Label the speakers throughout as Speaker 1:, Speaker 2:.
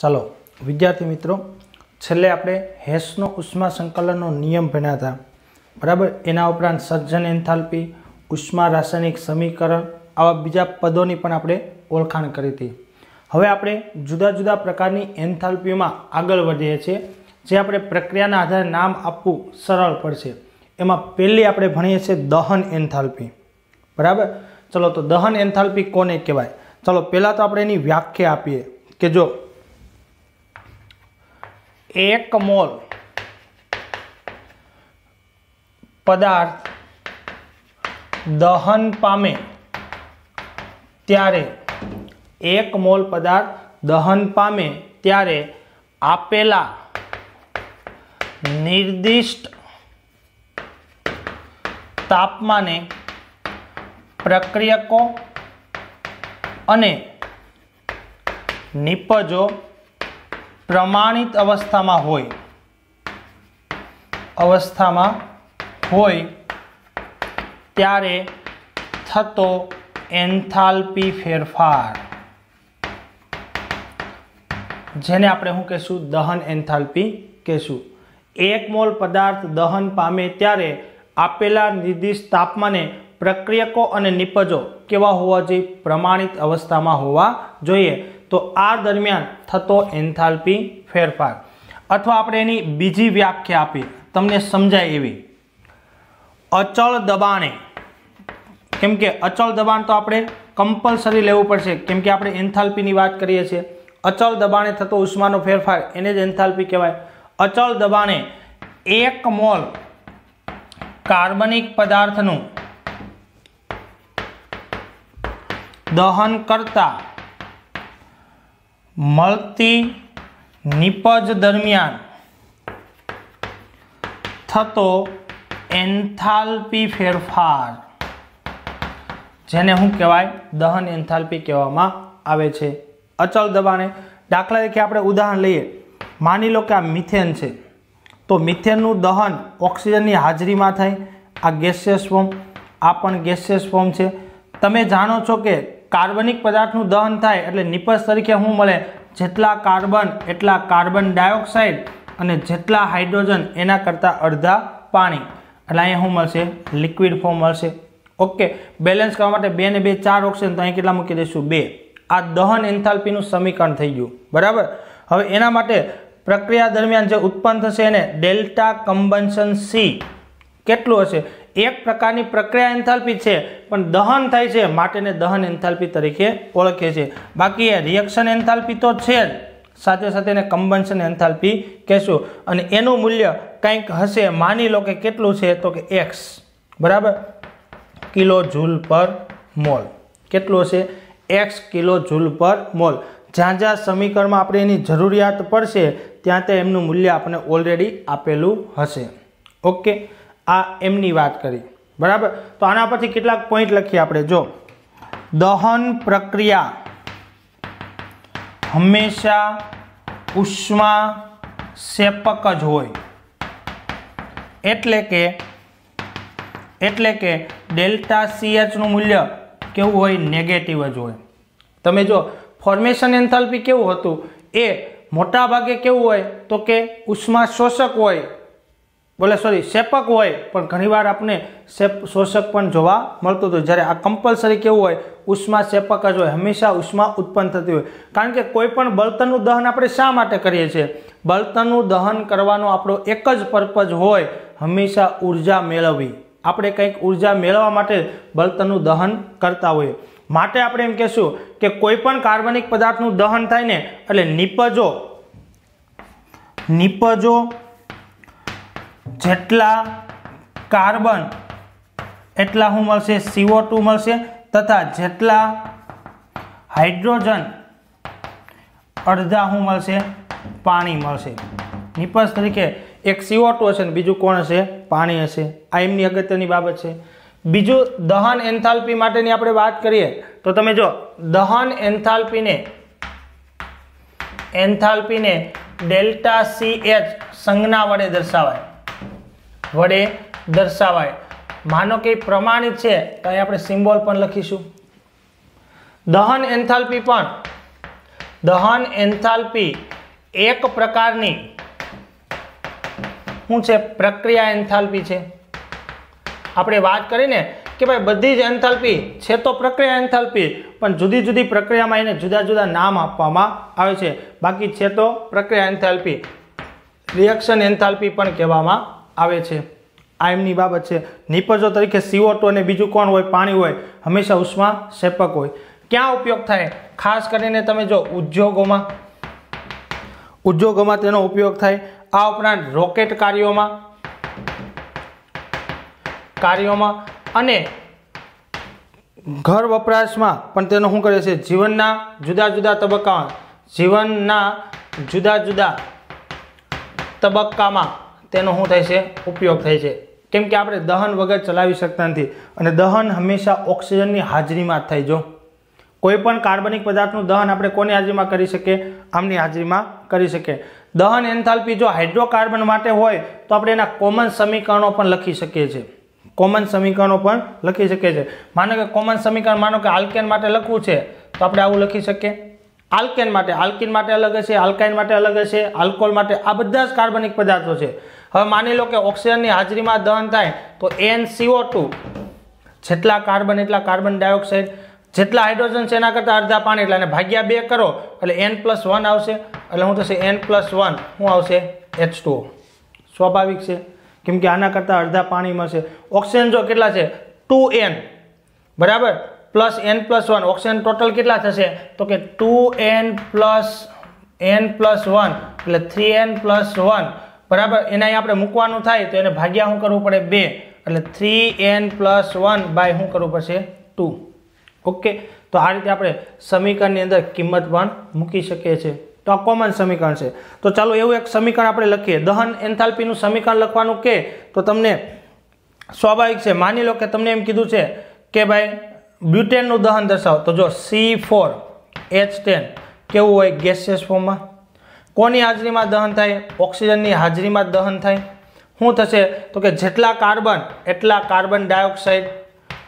Speaker 1: चलो विद्यार्थी मित्रों, छेल्ले आपणे हेसनो उष्मा संकलननो नियम भण्या था बराबर। एना उपरांत सर्जन एंथाल्पी, उष्मा रासायनिक समीकरण आवा बीजा पदोनी पण आपणे ओळखाण करी हती। हवे आपणे जुदा जुदा प्रकारनी एंथाल्पीमां आगळ वधीए छीए, जे आपणे प्रक्रियाना आधारे नाम आपवुं सरळ पड़शे। एमां पहेली आपणे भणीए छीए दहन एंथाल्पी बराबर। चलो तो दहन एंथाल्पी कोने कहेवाय? चलो पहला तो आपणे एनी व्याख्या आपीए के जो 1 मोल पदार्थ दहन पामे त्यारे 1 मोल पदार्थ दहन पामे त्यारे आपेला निर्दिष्ट तापमाने प्रक्रियको अने निपजो प्रमाणित अवस्था होय त्यारे थतो एंथाल्पी फेरफार, जेने आपणे शुं कहीशुं? दहन एंथाल्पी कहीशुं। 1 मोल पदार्थ दहन पामे त्यारे आपेला निर्दिष्ट तापमाने प्रक्रियको अने निपजो केवा होवा जोईए? प्रमाणित अवस्थामां होवा जोईए। तो आ दरमियान थतो एंथाल्पी फेरफार, अथवा आपणे एनी बीजी व्याख्या आपी तमने समजाय एवी, अचल दबाणे। केम के अचल दबाण तो आपणे कंपलसरी लेवुं पड़शे, केम के आपणे एंथाल्पीनी वात करीए छीए। अचल दबाणे थतो उष्मानो फेरफार एने ज एंथाल्पी कहेवाय। अचल दबाणे 1 मोल कार्बनिक पदार्थनुं दहन करता मळती निपज दरमियान थतो एंथाल्पी फेरफार, जेने शुं कहेवाय? दहन एंथाल्पी कहेवामां आवे छे। अचल दबाणे दाखला तरीके आपणे उदाहरण लईए, मानी लो के आ मिथेन छे, तो मिथेननुं दहन ऑक्सिजननी हाजरीमां थाय। आ गैसियस फॉर्म, आ पण गैसियस फॉर्म छे। तमे जाणो छो के कार्बनिक पदार्थनुं दहन थाय एटले निपज तरीके शुं मळे? जेटला कार्बन एटला कार्बन डायोक्साइड अने जेटला हाइड्रोजन एना करता अर्धा पाणी, એટલે અહીંયા શું મળશે? લિક્વિડ ફોર્મ મળશે। ઓકે, બેલેન્સ કરવા માટે 2 ને 2 4 ઓક્સિજન, તો અહીં કેટલા મૂકી દઈશું? 2। આ દહન એન્થાલ્પીનું સમીકરણ થઈ ગયું બરાબર। હવે એના માટે પ્રક્રિયા દરમિયાન જે ઉત્પન્ન થશે એને ડેલ્ટા કમ્બન્શન સી કેટલું હશે? એક પ્રકારની પ્રક્રિયા એન્થાલ્પી છે પણ દહન થાય છે માટે એને દહન એન્થાલ્પી તરીકે ઓળખે છે। બાકી એ રિએક્શન એન્થાલ્પી તો છે જ, સાથે સાથે એને કમ્બન્શન એન્થાલ્પી કહેશું। અને એનું મૂલ્ય કંઈક હશે, માની લો કે કેટલું છે? તો કે x બરાબર કિલો જૂલ પર મોલ। કેટલું હશે? x કિલો જૂલ પર મોલ। જ્યાં જ્યાં સમીકરણમાં આપણે એની જરૂરિયાત પડશે ત્યાં ત્યાં એમનું મૂલ્ય આપણને ઓલરેડી આપેલું હશે। ઓકે, આ એમની વાત કરી બરાબર। તો આના પરથી કેટલાક પોઈન્ટ લખીએ આપણે। જો દહન પ્રક્રિયા હંમેશા ઉષ્મા સેપક જ હોય, એટલે કે ડેલ્ટા CH નું મૂલ્ય કેવું હોય? નેગેટિવ જ હોય। તમે જો ફોર્મેશન એન્થાલ્પી કેવું હતું? એ મોટા ભાગે કેવું હોય? તો કે ઉષ્મા શોષક હોય, સેપક હોય, પણ ઘણીવાર આપણે શોષક પણ જોવા મળતું હતું। જ્યારે આ કમ્પલસરી કેવું હોય? ઉષ્મા સેપક જ હોય, હંમેશા ઉષ્મા ઉત્પન્ન થતી હોય। કારણ કે કોઈ પણ બળતણનું દહન આપણે શા માટે કરીએ છીએ? બળતણનું દહન કરવાનો આપણો એક જ પર્પઝ હોય, હંમેશા ઉર્જા મેળવવી। આપણે કંઈક ઉર્જા મેળવવા માટે બળતણનું દહન કરતા હોઈએ। માટે આપણે એમ કહેશું કે કોઈ પણ કાર્બનિક પદાર્થનું દહન થાય ને એટલે નિપજો જેટલા કાર્બન એટલા શું મળશે? CO2 મળશે, તથા જેટલા હાઇડ્રોજન અડધા શું મળશે? પાણી મળશે। નિપજ તરીકે એક CO2 હશે ને બીજું કોણ હશે? પાણી હશે। આ એમની અગત્યની બાબત છે। બીજું દહન એન્થાલ્પી માટેની આપણે વાત કરીએ તો તમે જો દહન એન્થાલ્પીને ડેલ્ટા CH સંજ્ઞા વડે દર્શાવાય। માનો કે પ્રમાણિત છે તો અહીં આપણે સિમ્બોલ પણ લખીશું। દહન એન્થાલ્પી પણ દહન એન્થાલ્પી એક પ્રકારની શું છે? પ્રક્રિયા એન્થાલ્પી છે. આપણે વાત કરીને કે ભાઈ બધી જ એન્થાલ્પી છે તો પ્રક્રિયા એન્થાલ્પી, પણ જુદી જુદી પ્રક્રિયામાં એને જુદા જુદા નામ આપવામાં આવે છે. બાકી છે તો પ્રક્રિયા એન્થાલ્પી, રિએક્શન એન્થાલ્પી પણ કહેવામાં આવે છે. આ એમની બાબત છે. નિપજો તરીકે CO2 અને બીજું કોણ હોય? પાણી હોય. હંમેશા ઉષ્મા શેપક હોય. ક્યાં ઉપયોગ થાય? ખાસ કરીને તમે જો ઉદ્યોગોમાં તેનો ઉપયોગ થાય. આ ઉપરાંત રોકેટ કાર્યોમાં અને ઘર વપરાશમાં પણ તેનો શું કરે છે? જીવનના જુદા જુદા તબક્કામાં તેનો શું થાય છે? ઉપયોગ થાય છે. કેમ કે આપણે દહન વગર ચલાવી શકતા નથી, અને દહન હંમેશા ઓક્સિજનની હાજરીમાં જ થાય. જો કોઈ પણ કાર્બનિક પદાર્થનું દહન આપણે કોની હાજરીમાં કરી શકીએ? આમની હાજરીમાં કરી શકીએ. દહન એન્થાલ્પી જો હાઇડ્રોકાર્બન માટે હોય તો આપણે એના કોમન સમીકરણો પણ લખી શકીએ છીએ. માનો કે કોમન સમીકરણ, માનો કે આલ્કેન માટે લખવું છે તો આપણે આવું લખી શકીએ. આલ્કેન માટે, આલ્કીન માટે અલગ હશે, આલ્કાઇન માટે અલગ હશે, આલ્કોહોલ માટે, આ બધા જ કાર્બનિક પદાર્થો છે. હવે માની લો કે ઓક્સિજનની હાજરીમાં દહન થાય તો NCO2, જેટલા કાર્બન એટલા કાર્બન ડાયોક્સાઇડ, જેટલા હાઇડ્રોજન છે એના કરતાં અડધા પાણી, એટલે એને ભાગ્યા 2 કરો એટલે N+1 આવશે. એટલે શું થશે? N+1 શું આવશે? H2O. સ્વાભાવિક છે, કેમ કે આના કરતાં અડધા પાણી મળશે. ઓક્સિજન જો કેટલા છે? 2N, બરાબર, પ્લસ N+1. ઓક્સિજન ટોટલ કેટલા થશે? તો કે 2N + N+1 એટલે 3N+1, બરાબર. એને અહીં આપણે મૂકવાનું થાય તો એને ભાગ્યા શું કરવું પડે? 2, એટલે 3N+1 બાય શું કરવું પડશે? 2. ઓકે, તો આ રીતે આપણે સમીકરણની અંદર કિંમત પણ મૂકી શકીએ છીએ. તો આ કોમન સમીકરણ છે. તો ચાલો એવું એક સમીકરણ આપણે લખીએ. દહન એન્થાલ્પીનું સમીકરણ લખવાનું કે તો તમને સ્વાભાવિક છે. માની લો કે તમને એમ કીધું છે કે ભાઈ બ્યુટેનનું દહન દર્શાવો, તો જો C4H10 કેવું હોય? ગેસિયસ ફોર્મમાં. કોની હાજરીમાં દહન થાય? ઓક્સિજનની હાજરીમાં દહન થાય. શું થશે? તો કે જેટલા કાર્બન એટલા કાર્બન ડાયોક્સાઇડ,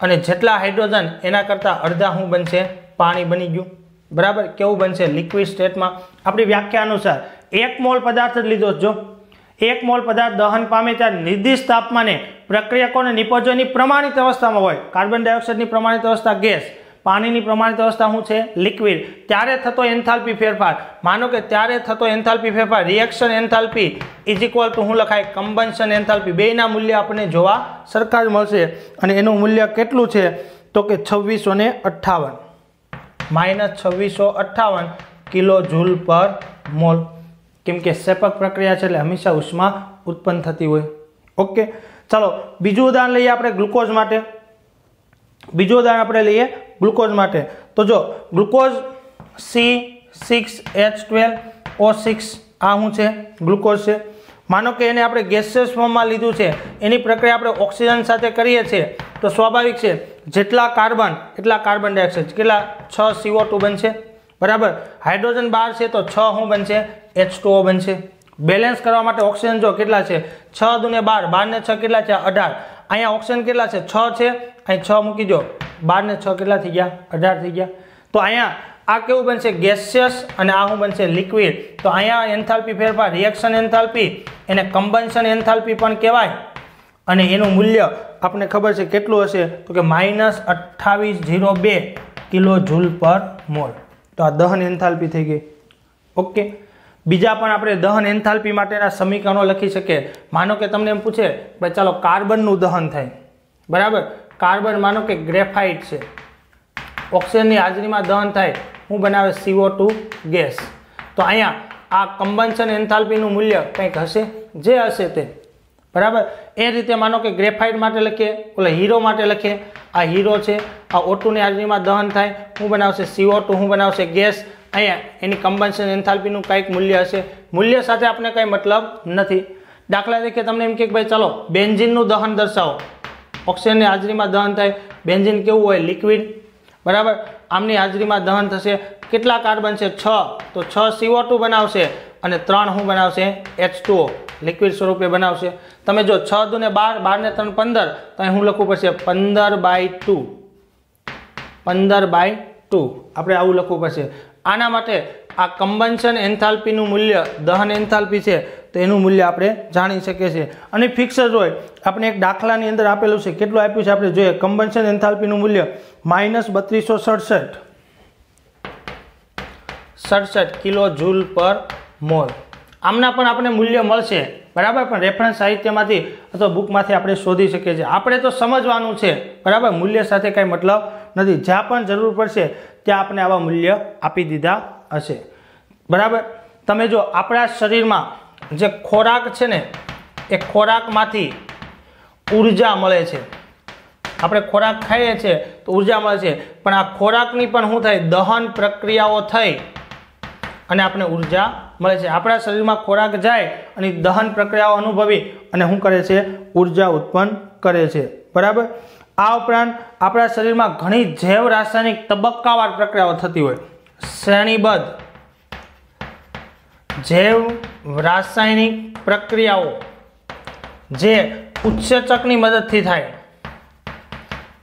Speaker 1: અને જેટલા હાઇડ્રોજન એના કરતાં અડધા શું બનશે? પાણી બની ગયું. બરાબર. કેવું બનશે? લિક્વિડ સ્ટેટમાં. આપણી વ્યાખ્યા અનુસાર 1 મોલ પદાર્થ જ લીધો. જો 1 મોલ પદાર્થ દહન પામે ત્યારે નિર્દિષ્ટ તાપમાને પ્રક્રિયકો અને નિપજોની પ્રમાણિત અવસ્થામાં હોય. કાર્બન ડાયોક્સાઇડની પ્રમાણિત અવસ્થા ગેસ, પાણીની પ્રમાણિત અવસ્થા શું છે? લિક્વિડ. ત્યારે થતો એન્થાલ્પી ફેરફાર, માનો કે ત્યારે થતો એન્થાલ્પી ફેરફાર, reaction enthalpy is equal to શું લખાય? Combustion enthalpy. બેયના મૂલ્ય આપણને જોવા સરખા જ મળશે. અને એનું મૂલ્ય કેટલું છે? તો કે 2658 -2658 કિલો જૂલ પર મોલ. કેમ કે સેપક પ્રક્રિયા છે એટલે હંમેશા ઉષ્મા ઉત્પન્ન થતી હોય. ઓકે, ચાલો બીજું ઉદાહરણ લઈએ આપણે ગ્લુકોઝ માટે. ગ્લુકોઝ માટે તો જો ગ્લુકોઝ C6H12O6 આ શું છે? ગ્લુકોઝ છે. માનો કે એને આપણે ગેસિયસ ફોર્મમાં લીધું છે. એની પ્રક્રિયા આપણે ઓક્સિજન સાથે કરીએ છીએ તો સ્વાભાવિક છે જેટલા કાર્બન એટલા કાર્બન ડાયોક્સાઇડ. કેટલા? 6 CO2 બનશે, બરાબર. હાઇડ્રોજન 12 છે તો 6 શું બનશે? H2O બનશે. બેલેન્સ કરવા માટે ઓક્સિજન જો કેટલા છે? 6 દુને 12, 12 ને 6 કેટલા છે? 18. અહીંયા ઓક્સિજન કેટલા છે? 6 છે. અહીં 6 મૂકી દો, 12 ને 6 કેટલા થઈ ગયા? 18 થઈ ગયા. તો અહીંયા આ કેવું બનશે? ગેસિયસ, અને આ શું બનશે? લિક્વિડ. તો અહીંયા એન્થાલ્પી ફેરફાર, રિએક્શન એન્થાલ્પી, એને કમ્બન્શન એન્થાલ્પી પણ કહેવાય. અને એનું મૂલ્ય આપણને ખબર છે કેટલું હશે? તો કે -2802 કિલો જૂલ પર મોલ. તો આ દહન એન્થાલ્પી થઈ ગઈ. ઓકે, બીજા પણ આપણે દહન એન્થાલ્પી માટેના સમીકરણો લખી શકીએ. માનો કે તમને એમ પૂછે ભાઈ ચાલો કાર્બનનું દહન થાય, બરાબર. કાર્બન માનો કે ગ્રેફાઇટ છે, ઓક્સિજનની હાજરીમાં દહન થાય, શું બનાવે? CO2 gas. તો અહીંયા આ કમ્બન્શન એન્થાલ્પીનું મૂલ્ય કંઈક હશે, જે હશે તે, બરાબર. એ રીતે માનો કે ગ્રેફાઇટ માટે લખીએ, ઓલા હીરો માટે લખીએ. આ હીરો છે, આ O2 ની હાજરીમાં દહન થાય, શું બનાવશે? CO2 શું બનાવશે? ગેસ. અહીંયા એની કમ્બન્શન એન્થાલ્પીનું કંઈક મૂલ્ય હશે. મૂલ્ય સાથે આપણે કંઈ મતલબ નથી. દાખલા તરીકે તમને એમ કે ભાઈ ચાલો બેન્ઝીનનું દહન દર્શાવો. ઓક્સિજનની હાજરીમાં દહન થાય. બેન્ઝીન કેવું હોય? લિક્વિડ, બરાબર. આમની હાજરીમાં દહન થશે. કેટલા કાર્બન છે? 6. તો 6 CO2 બનાવશે અને 3 શું બનાવશે? H2O લિક્વિડ સ્વરૂપે બનાવશે. તમે જો 6 દુને 12, 12 ને 3 15, તો અહીં શું લખવું પડશે? 15/2. આપણે આવું લખવું પડશે. આના માટે आ कम्बन्शन एन्थाल्पीनुं मूल्य दहन एन्थाल्पी छे तो एनुं मूल्य आपणे जाणी शकीए छीए। अने फिक्स ज होय आपणे एक दाखलानी अंदर आपेलुं छे केटલું આપ્યું છે આપણે જોઈએ કમ્બન્શન એન્થાલ્પીનું મૂલ્ય -3267 કિલો જૂલ પર મોલ। આમના પણ આપણે મૂલ્ય મળશે बराबर, पण रेफरन्स साहित्यमांथी अथवा बुकमांथी आपणे शोधी शकीए छीए। आपणे तो समजवानुं छे बराबर, मूल्य साथे कांई मतलब नथी। ज्यां पण जरूर पड़शे त्यां आपणे आवा मूल्य आपी दीधा हशे बराबर। तमे जो आपणा शरीरमां जे खोराक छे ने ए खोराकमांथी ऊर्जा मळे छे। આપણે ખોરાક ખાઈએ છીએ તો ઊર્જા મળે છે, પણ આ ખોરાકની પણ શું થાય દહન પ્રક્રિયાઓ થઈ અને આપણે ઊર્જા મળે છે। આપણા શરીરમાં ખોરાક જાય અને દહન પ્રક્રિયાઓ અનુભવી અને શું કરે છે ઊર્જા ઉત્પન્ન કરે છે બરાબર। આ ઉપરાંત આપણા શરીરમાં ઘણી જૈવ રાસાયણિક તબક્કાવાર પ્રક્રિયાઓ થતી હોય, શ્રેણીબદ્ધ જૈવ રાસાયણિક પ્રક્રિયાઓ જે ઉત્સેચકની મદદથી થાય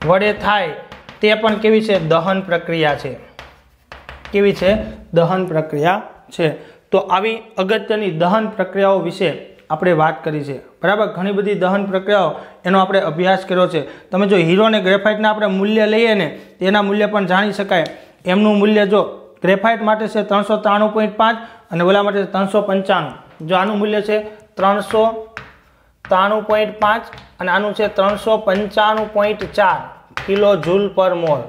Speaker 1: वडे थाय ते पण केवी छे दहन प्रक्रिया छे। केवी छे दहन प्रक्रिया छे। तो आवी अगत्यनी दहन प्रक्रियाओ विषे आपणे वात करी छे बराबर। घणी बधी दहन प्रक्रियाओ एनो आपणे अभ्यास कर्यो छे। तमे जो हीरो ने ग्रेफाइटना आपणे मूल्य लईए ने तेना मूल्य पण जाणी शकाय। एमनुं मूल्य जो ग्रेफाइट माटे छे 393.5 અને ઓલા માટે 395। જો આનું મૂલ્ય છે 393.5 અને આનું છે 395.4 किलो जूल पर मोल।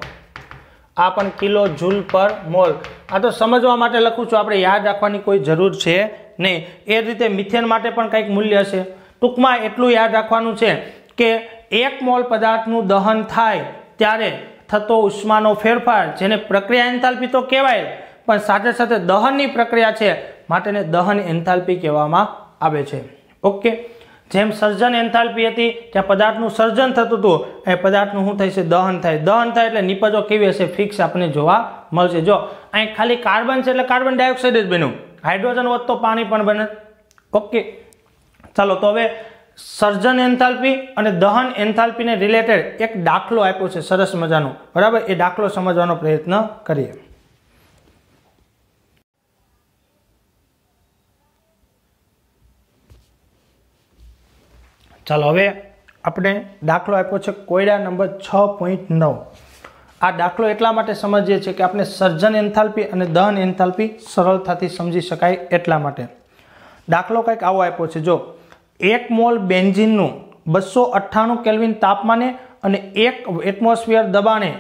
Speaker 1: आ पण किलो जूल पर मोल। आ तो समझवा माटे लखुं छुं, आपणे याद राखवानी कोई जरूर छे नहीं। ए रीते मिथेन माटे पण कंईक मूल्य छे। टूंकमां एटलुं याद राखवानुं छे के 1 मोल पदार्थनुं दहन थाय त्यारे थतो उष्मानो फेरफार जेने प्रक्रिया एन्थाल्पी तो कहेवाय, पण साथे साथे दहननी प्रक्रिया छे माटे ने दहन एन्थाल्पी कहेवामां आवे छे। ओके, जेम सर्जन एन्थाल्पी हती त्यां पदार्थनुं सर्जन थतुं हतुं ए पदार्थनुं शुं थाय छे दहन थाय। दहन थाय एटले निपजो केवी हशे फिक्स आपणे जोवा मळशे। जो અહીં खाली कार्बन छे એટલે कार्बन डाइऑक्साइड ज बन्युं, हाइड्रोजन होत तो पाणी पण बने। ओके, चलो तो हवे सर्जन एन्थाल्पी अने दहन एन्थाल्पी ने रिलेटेड एक दाखलो आप्यो छे सरस मजानो बराबर। ए दाखलो समजવાનો प्रयत्न करीए। चलो हवे आपणे दाखलो आप्यो छे कोयडा नंबर 6.9। आ दाखलो एटला माटे समजीए छे के आपणे सर्जन एन्थाल्पी अने दहन एन्थाल्पी सरळताथी समजी शकाय एटला माटे। दाखलो कंईक आवो आप्यो छे। जो 1 मोल बेन्जीननुं 298 केल्विन तापमाने अने 1 एटमोस्फियर दबाणे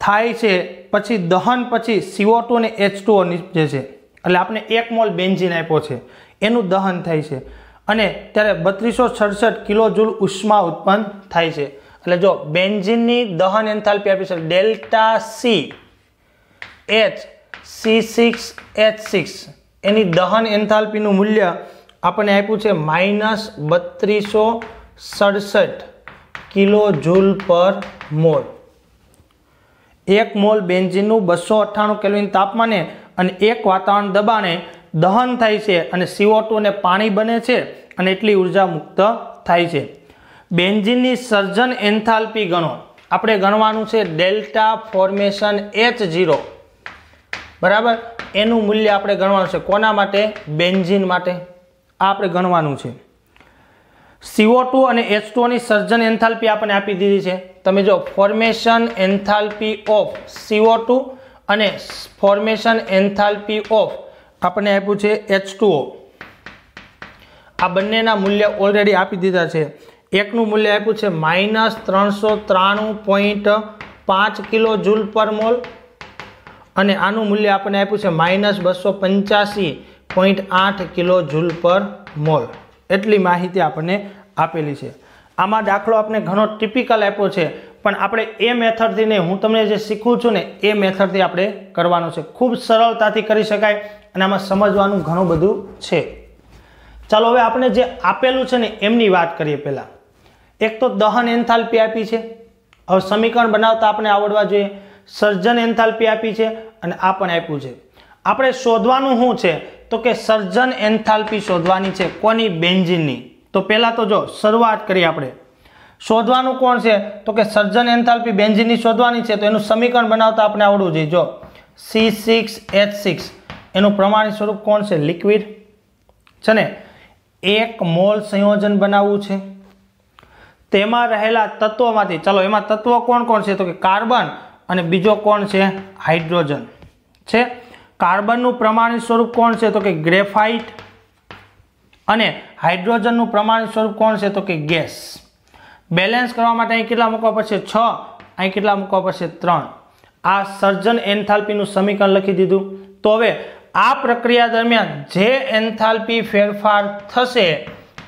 Speaker 1: थाय छे, पछी दहन पछी CO2 અને H2O निपजे छे। એટલે આપણે 1 मोल बेन्जीन आप्यो छे एनुं दहन थाय छे અને ત્યારે 3267 કિલો જૂલ ઉષ્મા ઉત્પન્ન થાય છે। એટલે જો બેન્ઝીનની દહન એન્થાલ્પી આપી છે ડેલ્ટા સી એચ C6H6 એની દહન એન્થાલ્પીનું મૂલ્ય આપણને આપ્યું છે -3267 કિલો જૂલ પર મોલ। 1 મોલ બેન્ઝીનનું 298 કેલ્વિન તાપમાને અને 1 વાતાવરણ દબાણે દહન થાય છે અને CO2 અને પાણી બને છે અને એટલી ઊર્જા મુક્ત થાય છે। બેન્ઝીનની સર્જન એન્થાલ્પી ગણો। આપણે ગણવાનું છે ડેલ્ટા ફોર્મેશન H0 બરાબર। એનું મૂલ્ય આપણે ગણવાનું છે કોના માટે બેન્ઝીન માટે। આ આપણે ગણવાનું છે। CO2 અને H2O ની સર્જન એન્થાલ્પી આપણને આપી દીધી છે। તમે જો ફોર્મેશન એન્થાલ્પી ઓફ CO2 અને ફોર્મેશન એન્થાલ્પી ઓફ आपने आप्યું છે H2O। आ बंनेना मूल्य ऑलरेडी आपी दीधा छे। एकनुं मूल्य आप्યું છે -393.5 किलो जूल पर मोल अने आनुं मूल्य आपने आप्યું છે -285.8 किलो जूल पर मोल। एटली माहिती आपने आपेली छे। आमां दाखलो आपने घणो टिपिकल आप्यो छे, पण आपणे ए मेथडथी नहीं, हूँ तमने जे शीखवुं छुं ने ए मेथडथी आपणे करवानुं छे। खूब सरळताथी करी शकाय અને આમાં સમજવાનું ઘણું બધું છે। ચાલો હવે આપણે જે આપેલું છે ને એમની વાત કરીએ। પહેલા એક તો દહન એન્થાલ્પી આપી છે। હવે સમીકરણ બનાવતા આપણે આવડવા જોઈએ। સર્જન એન્થાલ્પી આપી છે અને આ પણ આપ્યું છે। આપણે શોધવાનું શું છે તો કે સર્જન એન્થાલ્પી શોધવાની છે કોની બેન્ઝીનની। તો પહેલા તો જો શરૂઆત કરીએ આપણે। શોધવાનું કોણ છે તો કે સર્જન એન્થાલ્પી બેન્ઝીનની શોધવાની છે। તો એનું સમીકરણ બનાવતા આપણે આવડવું જોઈએ। જો C6H6 એનું પ્રમાણિત સ્વરૂપ કોણ છે? લિક્વિડ છે ને. 1 મોલ સંયોજન બનાવવું છે. તેમાં રહેલા તત્વોમાંથી, ચાલો એમાં તત્વો કોણ કોણ છે? તો કે કાર્બન અને બીજો કોણ છે? હાઇડ્રોજન છે. કાર્બનનું પ્રમાણિત સ્વરૂપ કોણ છે? તો કે ગ્રેફાઇટ. અને હાઇડ્રોજનનું પ્રમાણિત સ્વરૂપ કોણ છે? તો કે ગેસ. બેલેન્સ કરવા માટે અહીં કેટલા મૂકવા પડશે? 6. અહીં કેટલા મૂકવા પડશે? 3. આ સર્જન એન્થાલ્પીનું સમીકરણ લખી દીધું. તો હવે આ પ્રક્રિયા દરમિયાન જે એન્થાલ્પી ફેરફાર થશે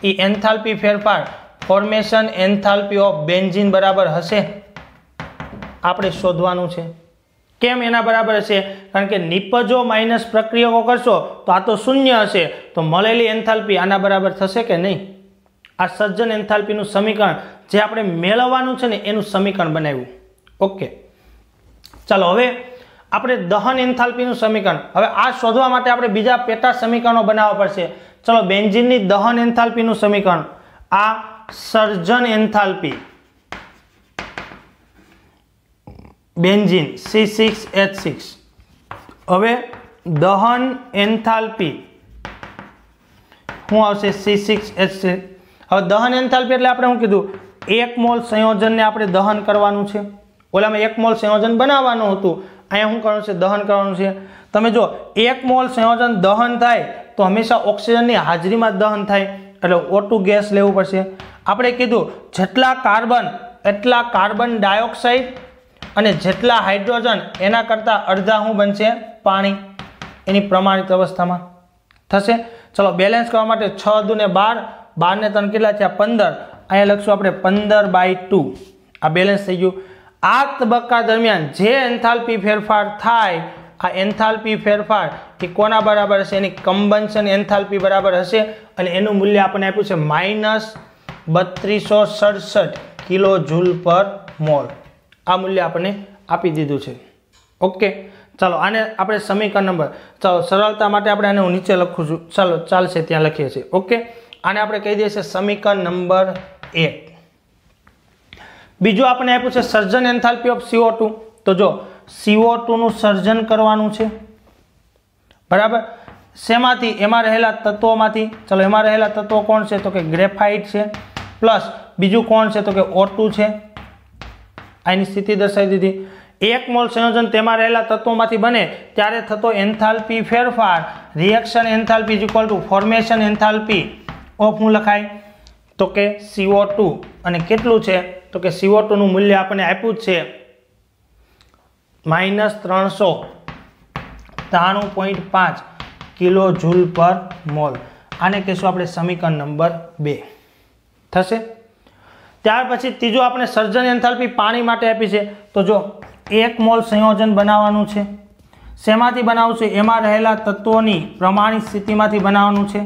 Speaker 1: એ એન્થાલ્પી ફેરફાર ફોર્મેશન એન્થાલ્પી ઓફ બેન્ઝીન બરાબર હશે? આપણે શોધવાનું છે. કેમ એના બરાબર હશે? કારણ કે નિપજો માઇનસ પ્રક્રિયકો કરશો તો આ તો શૂન્ય હશે, તો મળેલી એન્થાલ્પી આના બરાબર થશે કે નહીં? આ સર્જન એન્થાલ્પીનું સમીકરણ જે આપણે મેળવવાનું છે ને એનું સમીકરણ બનાવ્યું. ઓકે, ચાલો હવે આપણે દહન એન્થાલ્પીનું સમીકરણ, હવે આ શોધવા માટે આપણે બીજા પેટા સમીકરણો બનાવવા પડશે. ચલો, બેન્ઝીનની દહન એન્થાલ્પીનું સમીકરણ, આ સર્જન એન્થાલ્પી બેન્ઝીન C6H6. હવે દહન એન્થાલ્પી શું આવશે? C6H6. હવે દહન એન્થાલ્પી એટલે આપણે શું કીધું? 1 મોલ સંયોજનને આપણે દહન કરવાનું છે. ઓલામાં 1 મોલ સંયોજન બનાવવાનું હતું, અહીંયા શું કરવાનું છે? દહન કરવાનું છે. તમે જો 1 મોલ સંયોજન દહન થાય તો હંમેશા ઓક્સિજનની હાજરીમાં દહન થાય, એટલે O2 ગેસ લેવું પડશે. આપણે કીધું જેટલા કાર્બન એટલા કાર્બન ડાયોક્સાઇડ અને જેટલા હાઇડ્રોજન એના કરતાં અડધા શું બનશે? પાણી. એની પ્રમાણિત અવસ્થામાં થશે. ચલો, બેલેન્સ કરવા માટે 6 દુ ને 12, 12 ને 3 કેટલા થયા? 15. અહીંયા લખશું આપણે 15/2. આ બેલેન્સ થઈ ગયું. આ તબક્કા દરમિયાન જે એન્થાલ્પી ફેરફાર થાય, આ એન્થાલ્પી ફેરફાર એ કોના બરાબર હશે? એની કમ્બન્શન એન્થાલ્પી બરાબર હશે. અને એનું મૂલ્ય આપણને આપ્યું છે -3267 કિલો જૂલ પર મોલ. આ મૂલ્ય આપણને આપી દીધું છે. ઓકે, ચાલો આને આપણે સમીકરણ નંબર, ચાલો સરળતા માટે આપણે આને હું નીચે લખું છું. ચાલો ચાલશે, ત્યાં લખીએ છીએ. ઓકે, આને આપણે કહી દઈએ છીએ સમીકરણ નંબર 1. બીજું આપણે આપ્યું છે સર્જન એન્થાલ્પી ઓફ CO2. તો જો CO2 નું સર્જન કરવાનું છે, બરાબર. શેમાંથી? એમાં રહેલા તત્વોમાંથી. ચલો, એમાં રહેલા તત્વો કોણ છે? તો કે ગ્રેફાઇટ છે, પ્લસ બીજું કોણ છે? તો કે O2 છે. આની સ્થિતિ દર્શાવી દીધી. 1 મોલ સંયોજન તેમાં રહેલા તત્વોમાંથી બને ત્યારે થતો એન્થાલ્પી ફેરફાર reaction enthalpy is equal to formation enthalpy of શું લખાય? તો કે CO2. અને કેટલું છે? તો કે CO2 નું મૂલ્ય આપણને આપ્યું જ છે -393.5 કિલો જૂલ પર મોલ. આને કહીશું આપણે સમીકરણ નંબર 2 થશે. ત્યાર પછી ત્રીજો આપણે સર્જન એન્થાલ્પી પાણી માટે આપી છે. તો જો 1 મોલ સંયોજન બનાવવાનું છે. શેમાંથી બનાવવું છે? એમાં રહેલા તત્વોની પ્રમાણિત સ્થિતિમાંથી બનાવવાનું છે.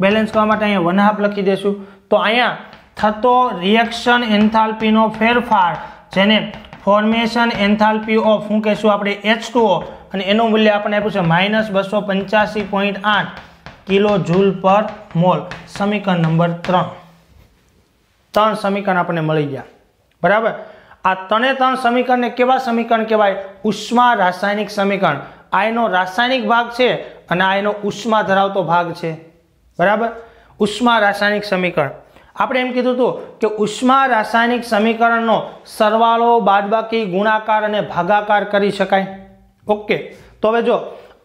Speaker 1: બેલેન્સ કરવા માટે અહીંયા 1/2 લખી દેશું. તો અહીંયા થતો રિએક્શન એન્થાલ્પીનો ફેરફાર જેને ફોર્મેશન એન્થાલ્પી ઓફ શું કહીશું આપણે? H2O. અને એનું મૂલ્ય આપણને આપ્યું છે -285.8 કિલો જૂલ પર મોલ. સમીકરણ નંબર 3. 3 સમીકરણ આપણને મળી ગયા, બરાબર. આ 3 સમીકરણને કેવા સમીકરણ કહેવાય? ઉષ્મા રાસાયણિક સમીકરણ. આ એનો રાસાયણિક ભાગ છે અને આ એનો ઉષ્મા ધરાવતો ભાગ છે, બરાબર. ઉષ્મા રાસાયણિક સમીકરણ આપણે એમ કીધું હતું કે ઉષ્મા રાસાયણિક સમીકરણનો સરવાળો, બાદબાકી, ગુણાકાર અને ભાગાકાર કરી શકાય. ઓકે, તો હવે જો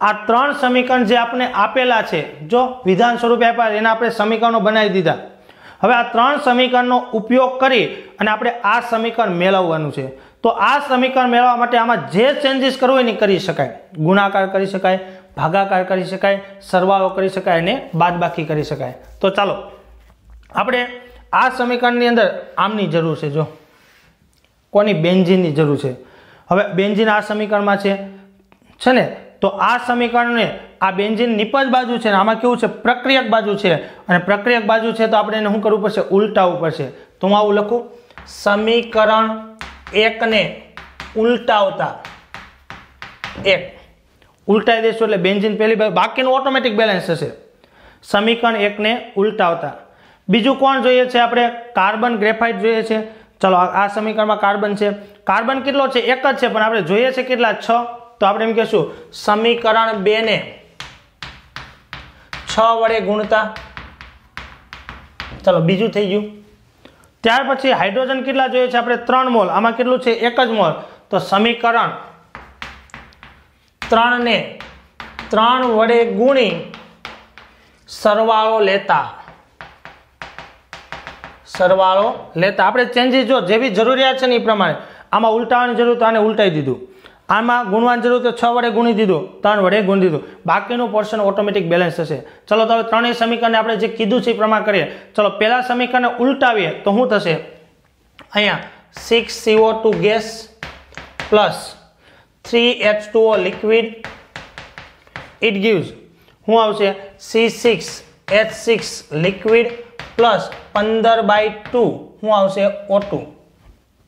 Speaker 1: આ 3 સમીકરણ જે આપણે આપેલા છે, જો વિધાન સ્વરૂપે આપ્યા, એના આપણે સમીકરણો બનાવી દીધા. હવે આ 3 સમીકરણનો ઉપયોગ કરી અને આપણે આ સમીકરણ મેળવવાનું છે. તો આ સમીકરણ મેળવવા માટે આમાં જે ચેન્જીસ કરવું હોય ને કરી શકાય. ગુણાકાર કરી શકાય, ભાગાકાર કરી શકાય, સરવાળો કરી શકાય અને બાદબાકી કરી શકાય. તો ચાલો આપણે આ સમીકરણની અંદર આમની જરૂર છે. જો કોની? બેન્ઝીનની જરૂર છે. હવે બેન્ઝીન આ સમીકરણમાં છે ને, તો આ સમીકરણને આ બેન્ઝીન નિપજ બાજુ છે ને આમાં કેવું છે? પ્રક્રિયક બાજુ છે. અને પ્રક્રિયક બાજુ છે તો આપણે એને શું કરવું પડશે? ઉલટાવવું પડશે. તો હું આવું લખું, સમીકરણ 1 ને ઉલટાવતા 1 ઉલટાવી દેશું એટલે બેન્ઝીન પહેલી બાજુ, બાકીનું ઓટોમેટિક બેલેન્સ થશે. સમીકરણ 1 ને ઉલટાવતા. બીજું કોણ જોઈએ છે આપણે? કાર્બન ગ્રેફાઇટ જોઈએ છે. ચલો, આ સમીકરણમાં કાર્બન છે. કાર્બન કેટલો છે? 1 જ છે, પણ આપણે જોઈએ છે કેટલા? 6. તો આપણે એમ કહેશું સમીકરણ 2 ને 6 વડે ગુણતા. ચલો બીજું થઈ ગયું. ત્યાર પછી હાઇડ્રોજન કેટલા જોઈએ છે આપણે 3 મોલ. આમાં કેટલું છે 1 જ મોલ. તો સમીકરણ 3 ને 3 વડે ગુણી સરવાળો લેતા આપણે ચેન્જીસ જો જેવી જરૂરિયાત છે ને એ પ્રમાણે. આમાં ઉલટાવવાની જરૂર તો આને ઉલટાવી દીધું, આમાં ગુણવાની જરૂર તો 6 વડે ગુણી દીધું, 3 વડે ગુણી દીધું, બાકીનું પોર્શન ઓટોમેટિક બેલેન્સ થશે. ચલો તો હવે ત્રણેય સમીકરણને આપણે જે કીધું છે એ પ્રમાણે કરીએ. ચલો પહેલા સમીકરણને ઉલટાવીએ તો શું થશે? અહીંયા 6CO2 gas plus 3H2O liquid, it gives શું આવશે? C6H6 લિક્વિડ પ્લસ 15/2 શું આવશે? O2.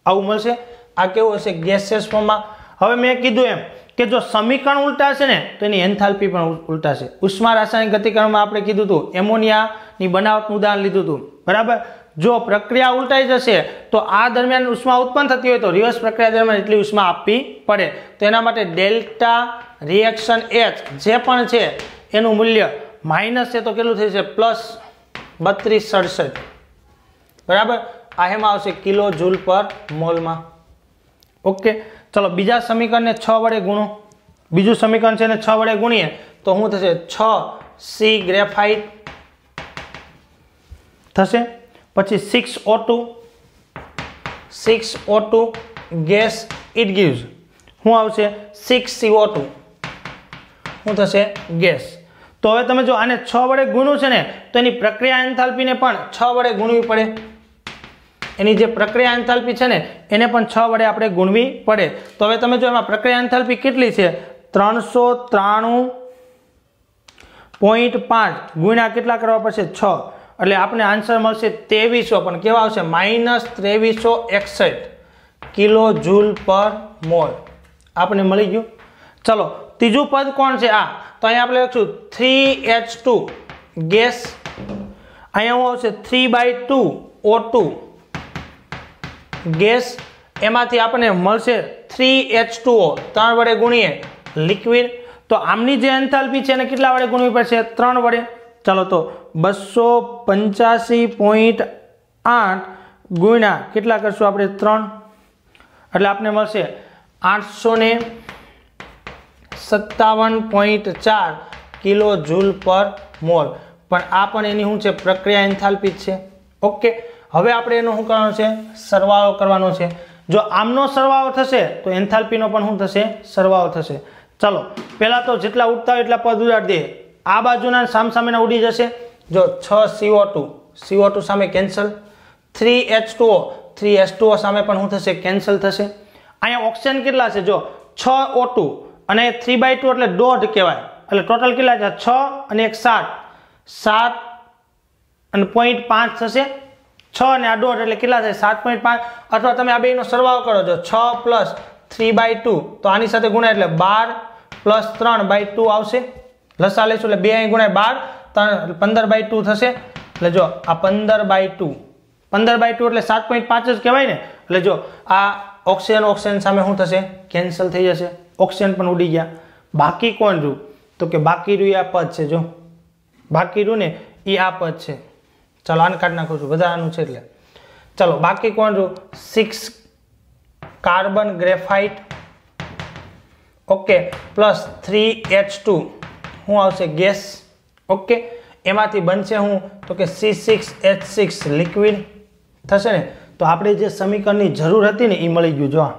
Speaker 1: આવું મળશે. આ કેવું હશે? ગેસિયસ ફોર્મમાં. હવે મેં કીધું એમ કે જો સમીકરણ ઉલટાશે ને તો એની એન્થાલ્પી પણ ઉલટાશે. ઉષ્મા રાસાયણિક ગતિકરણમાં આપણે કીધું હતું, એમોનિયાની બનાવટનું ઉદાહરણ લીધું હતું, બરાબર. જો પ્રક્રિયા ઉલટાઈ જશે તો આ દરમિયાન ઉષ્મા ઉત્પન્ન થતી હોય તો રિવર્સ પ્રક્રિયા દરમિયાન એટલી ઉષ્મા આપવી પડે. તો એના માટે ડેલ્ટા રિએક્શન H જે પણ છે એનું મૂલ્ય માઇનસ છે તો કેટલું થશે? પ્લસ 3267, બરાબર. આ એમાં આવશે કિલો જૂલ પર મોલમાં. ઓકે, ચલો બીજા સમીકરણને 6 વડે ગુણો. બીજું સમીકરણ છે ને 6 વડે ગુણીએ તો શું થશે? 6C ગ્રેફાઇટ થશે. પછી 6O2 ગેસ, ઇટ ગીવ્સ શું આવશે? 6CO2 શું થશે? ગેસ. તો હવે તમે જો આને 6 વડે ગુણ્યું છે ને તો એની પ્રક્રિયા એન્થાલ્પીને પણ 6 વડે ગુણવી પડે. એની જે પ્રક્રિયા એન્થાલ્પી છે ને એને પણ 6 વડે આપણે ગુણવી પડે. તો હવે તમે જો એમાં પ્રક્રિયા એન્થાલ્પી કેટલી છે? 393.5 ગુણ્યા કેટલા કરવા પડશે? 6. એટલે આપણે આન્સર મળશે 2300, પણ કેવા આવશે? -2361 કિલો જૂલ પર મોલ આપણે મળી ગયું. ચલો ત્રીજું પદ કોણ છે? આ તો અહીંયા આપણે લખશું 3H2 ગેસ, અહીંયા શું આવશે? 3/2 O2 ગેસ, એમાંથી આપણને મળશે 3H2O 3 વડે ગુણીએ લિક્વિડ. તો આમની જે એન્થાલ્પી છે એને કેટલા વડે ગુણવી પડશે? 3 વડે. ચાલો તો 285.8 ગુણ્યા કેટલા કરશું આપણે? 3. એટલે આપણે મળશે 857.4 કિલો જૂલ પર મોલ. પણ આ પણ એની શું છે? પ્રક્રિયા એન્થાલ્પી છે. ઓકે, હવે આપણે એનો શું કરવાનો છે? સરવાળો કરવાનો છે. જો આમનો સરવાળો થશે તો એન્થાલ્પીનો પણ શું થશે? સરવાળો થશે. ચલો પહેલા તો જેટલા ઉડતા હોય એટલા પદ ઉડાડી દઈએ. આ બાજુના સામસામેના ઉડી જશે. જો 6CO2 સામે કેન્સલ, 3H2O સામે પણ શું થશે? કેન્સલ થશે. અહીંયા ઓક્સિજન કેટલા છે? જો 6O2 અને 3/2 એટલે દોઢ કહેવાય. એટલે ટોટલ કેટલા છે? 6 અને 1 7 અને 0.5 થશે. 6 અને આ દોઢ એટલે કેટલા થાય? 7.5. અથવા તમે આ બેનો સરવાળો કરો છો 6 પ્લસ 3/2 તો આની સાથે ગુણાય એટલે 12 પ્લસ 3/2 આવશે. લસા લેશું એટલે 2 અહીં ગુણાય 12, 15/2 થશે. એટલે જો આ 15/2 એટલે 7.5 જ કહેવાય ને. એટલે જો આ ઓક્સિજન સામે શું થશે? કેન્સલ થઈ જશે. ઓક્સિજન પણ ઉડી ગયા. બાકી કોણ રહ્યું? તો કે બાકી રહ્યું આ પદ છે. જો બાકી રહ્યું ને એ આ પદ છે. ચાલો આને કાઢી નાખું છું, વધારાનું છે એટલે. ચાલો બાકી કોણ રહ્યું? 6 carbon graphite, okay, plus 3H2 શું આવશે? ગેસ. ઓકે, એમાંથી બનશે શું? તો કે C6H6 લિક્વિડ થશે ને. તો આપણે જે સમીકરણની જરૂર હતી ને એ મળી ગયું. જો